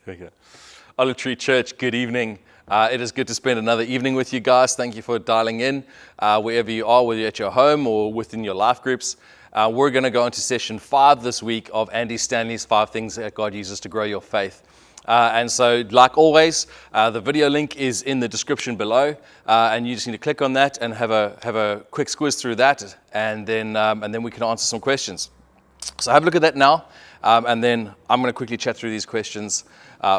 Okay. Olive Tree Church, good evening. It is good to spend another evening with you guys. Thank you for dialing in, wherever you are, whether you're at your home or within your life groups. We're going to go into session 5 this week of Andy Stanley's 5 Things That God Uses to Grow Your Faith. And so, like always, the video link is in the description below, and you just need to click on that and have a quick squiz through that, and then we can answer some questions. So have a look at that now, and then I'm going to quickly chat through these questions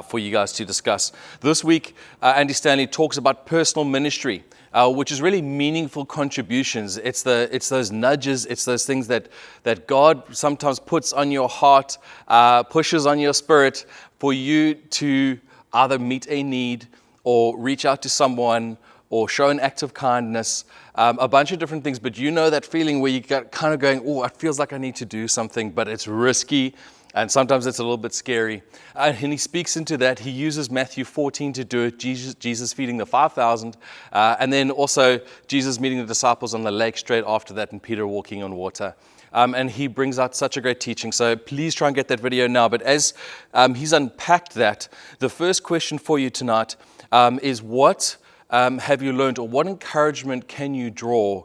for you guys to discuss. This week, Andy Stanley talks about personal ministry, which is really meaningful contributions. It's those nudges, it's those things that God sometimes puts on your heart, pushes on your spirit for you to either meet a need or reach out to someone or show an act of kindness, a bunch of different things. But you know that feeling where you get kind of going, oh, it feels like I need to do something, but it's risky. And sometimes it's a little bit scary. And he speaks into that. He uses Matthew 14 to do it, Jesus feeding the 5,000. And then also Jesus meeting the disciples on the lake straight after that, and Peter walking on water. And he brings out such a great teaching. So please try and get that video now. But as he's unpacked that, the first question for you tonight is what have you learned, or what encouragement can you draw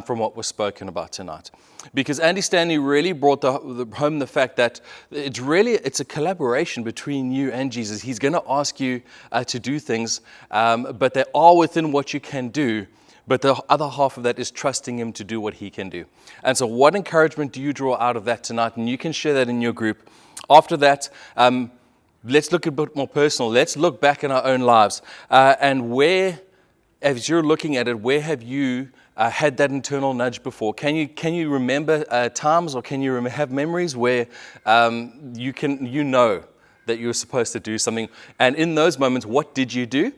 from what was spoken about tonight? Because Andy Stanley really brought home the fact that it's a collaboration between you and Jesus. He's going to ask you to do things, but they are within what you can do. But the other half of that is trusting him to do what he can do. And so what encouragement do you draw out of that tonight? And you can share that in your group. After that, let's look a bit more personal. Let's look back in our own lives. And where, as you're looking at it, where have you had that internal nudge before? Can you remember times, or can you have memories where you know that you were supposed to do something? And in those moments, what did you do?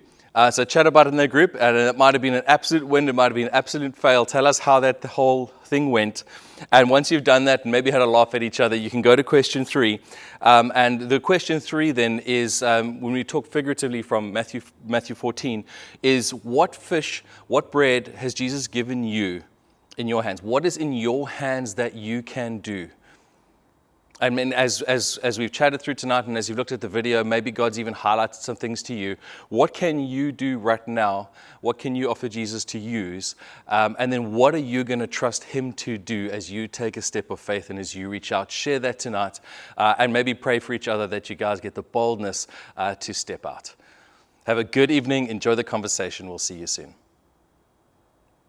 So chat about it in their group, and it might have been an absolute win, it might have been an absolute fail. Tell us how that whole thing went. And once you've done that and maybe had a laugh at each other, you can go to question 3. And the question 3 then is, when we talk figuratively from Matthew 14, is what bread has Jesus given you in your hands? What is in your hands that you can do? I mean, as we've chatted through tonight, and as you've looked at the video, maybe God's even highlighted some things to you. What can you do right now? What can you offer Jesus to use? And then what are you going to trust him to do as you take a step of faith and as you reach out? Share that tonight, and maybe pray for each other that you guys get the boldness to step out. Have a good evening. Enjoy the conversation. We'll see you soon.